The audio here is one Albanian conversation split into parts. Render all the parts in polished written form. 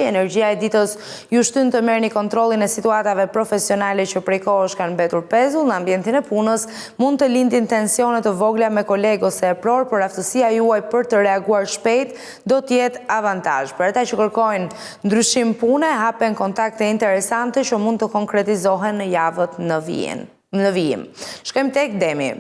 Energjia e ditës ju shtyn të merrni kontrollin e situatave profesionale që prej kohësh kanë mbetur pezull në ambientin e punës, mund të lindin tensione të vogla me kolegë ose e pror, por aftësia juaj për të reaguar shpejt do të jetë avantazh. Për ata që kërkojnë ndryshim pune, hapen kontakte interesante që mund të konkretizohen në javët në vijim. Shkojmë tek Demi.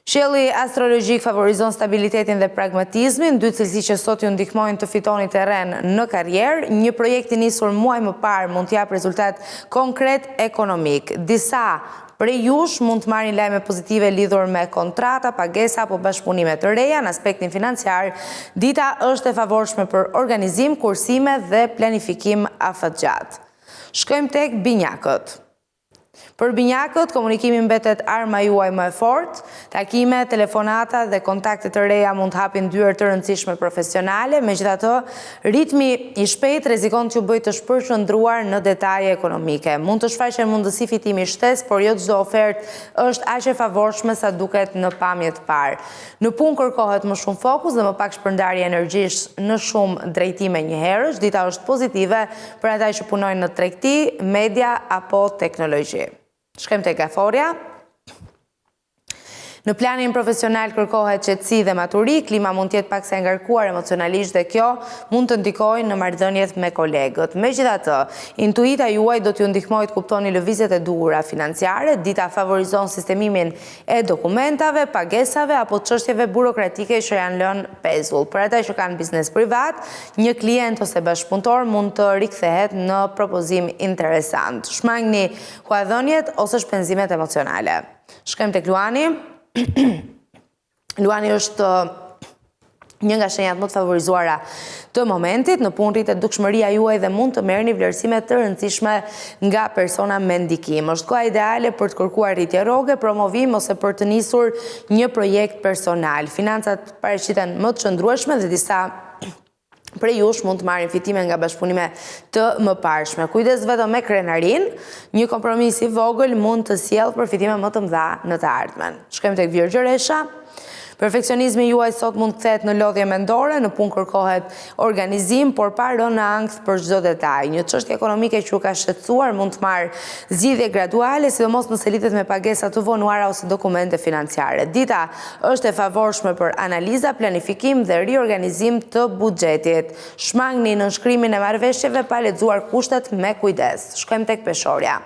Qielli astrologjik favorizon stabilitetin dhe pragmatizmin, dy cilësi që sot ju ndihmojnë të fitoni terren në karrierë. Një projekt i nisur muaj më parë mund të japë rezultat konkret ekonomik. Disa prej jush mund të marrin lajme pozitive lidhur me kontrata, pagesa apo bashkëpunime të reja në aspektin financiar. Dita është e favorshme për organizim, kursime dhe planifikim afatgjat. Shkojmë tek binjakët. Për binjakët, komunikimi mbetet arma juaj më e fortë, takime, telefonata dhe kontakte të reja mund të hapin dyert të rëndësishme profesionale, megjithatë, ritmi i shpejt rrezikon t'ju bëjë të shpërqendruar në detaje ekonomike. Mund të shfaqen mundësi fitimi shtesë, por jo çdo ofertë është aq e favorshme sa duket në pamje të parë. Në punë kërkohet më shumë fokus dhe më pak shpërndarje energjish në shumë drejtime njëherësh. Dita është pozitive për ata që punojnë në tregti, media apo teknologji. Shkojmë tek Gaforia. Në planin profesional kërkohet qetësi dhe maturi, klima mund të jetë pak se ngarkuar emocionalisht dhe kjo mund të ndikojë në marrëdhëniet me kolegët. Megjithatë, intuita juaj do t'ju ndihmojë të kuptoni lëvizjet e duhura financiare, dita favorizon sistemimin e dokumentave, pagesave apo çështjeve burokratike që janë lënë pezull. Për ata që kanë biznes privat, një klient ose bashkëpunëtor mund të rikthehet në propozim interesant. Shmangni huadhënjet ose shpenzimet emocionale. Shkojmë tek Luani. Luani është një nga shenjat më të favorizuara të momentit. Në punë rritet dukshmëria juaj dhe mund të merrni vlerësime të rëndësishme nga persona me ndikim. Është koha ideale për të kërkuar rritje rroge, promovim ose për të nisur një projekt personal. Financat paraqiten më të qëndrueshme dhe disa prej jush mund të marrin fitime nga bashkëpunime të mëparshme. Kujdes vetëm me krenarin, një kompromis i vogël mund të sjellë përfitime më të mëdha në të ardhmen. Shkojmë tek Virgjëresha. Perfekcionizmi juaj sot mund të kthehet në lodhje mendore, në punë kërkohet organizim, por pa rënë në ankth për çdo detaj. Një çështje ekonomike që ju ka shqetësuar mund të marrë zgjidhje graduale, sidomos nëse lidhet me pagesa të vonuara ose dokumente financiare. Dita është e favorshme për analiza, planifikim dhe riorganizim të buxhetit. Shmangni nënshkrimin e marrëveshjeve pa lexuar kushtet me kujdes. Shkojmë tek Peshorja.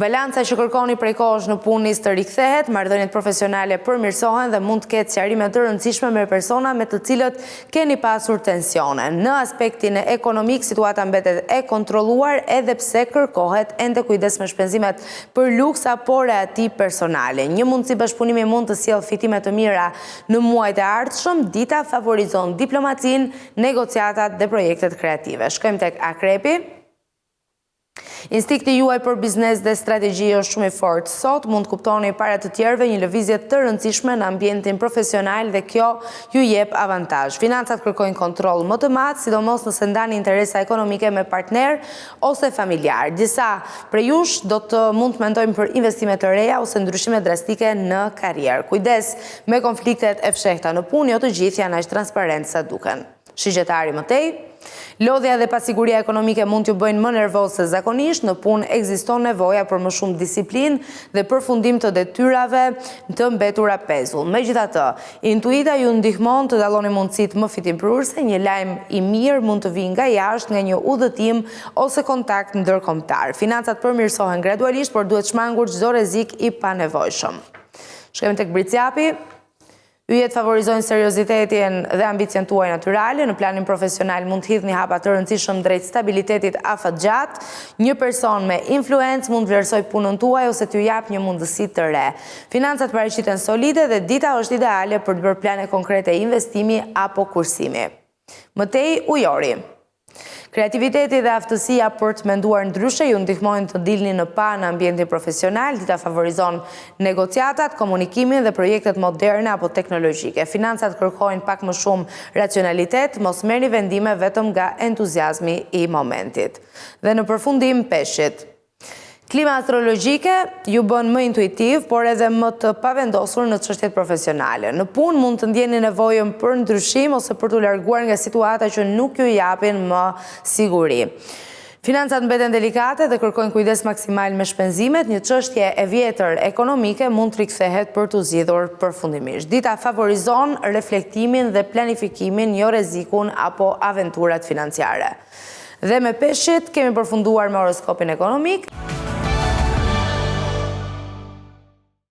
Balanca që kërkoni prej kohësh në punë nis të rikthehet, marrëdhëniet profesionale përmirësohen dhe mund të ketë sqarime të rëndësishme me persona me të cilët keni pasur tensione. Në aspektin ekonomik, situata mbetet e kontrolluar edhe pse kërkohet ende kujdes me shpenzimet për luks apo reati personale. Një mundësi bashkëpunimi mund të sjellë fitime të mira në muajt e ardhshëm. Dita favorizon diplomacinë, negociatat dhe projektet kreative. Shkojmë tek Akrepi. Instinkti juaj për biznes dhe strategji është shumë i fortë. Sot mund të kuptoni para të tjerëve një lëvizje të rëndësishme në ambientin profesional dhe kjo ju jep avantazh. Financat kërkojnë kontroll më të madh, sidomos nëse ndani interesa ekonomike me partner ose familjar. Disa prej jush mund të mendojnë për investime të reja ose ndryshime drastike në karrierë. Kujdes me konfliktet e fshehta në punë, jo të gjithë janë aq transparentë sa duken. Shigjetari më tej. Lodhja dhe pasiguria ekonomike mund t'ju bëjnë më nervoz se zakonisht. Në punë ekziston nevoja për më shumë disiplinë dhe përfundim të detyrave të mbetura pezull. Megjithatë, intuita ju ndihmon të dalloni mundësitë më fitimprurëse. Një lajm i mirë mund të vijë nga jashtë, nga një udhëtim ose kontakt ndërkombëtar. Financat përmirësohen gradualisht, por duhet shmangur çdo rrezik i panevojshëm. Shkojmë tek Briciapi. Yjet favorizojnë seriozitetin dhe ambicien tuaj natyrale. Në planin profesional mund të hidhni hapa të rëndësishëm drejt stabilitetit afatgjat. Një person me influencë mund vlerësoj punën tuaj ose t'ju jap një mundësi të re. Financat paraqiten solide dhe dita është ideale për të bërë plane konkrete investimi apo kursimi. Mëtej Ujori. Kreativiteti dhe aftësia për të menduar ndryshe ju ndihmojnë të dilni në pa në ambientin profesional. Dita favorizon negociatat, komunikimin dhe projektet moderne apo teknologjike. Financat kërkojnë pak më shumë racionalitet, mos merrni vendime vetëm nga entuziazmi i momentit. Dhe në përfundim Peshqit. Klima astrologjike ju bën më intuitiv, por edhe më të pavendosur në çështjet profesionale. Në punë mund të ndjeni nevojën për ndryshim ose për t'u larguar nga situata që nuk ju japin më siguri. Financat mbeten delikate dhe kërkojnë kujdes maksimal me shpenzimet, një çështje e vjetër ekonomike mund të rikthehet për t'u zgjidhur përfundimisht. Dita favorizon reflektimin dhe planifikimin, jo rrezikun apo aventurat financiare. Dhe me peshqit kemi përfunduar me horoskopin ekonomik.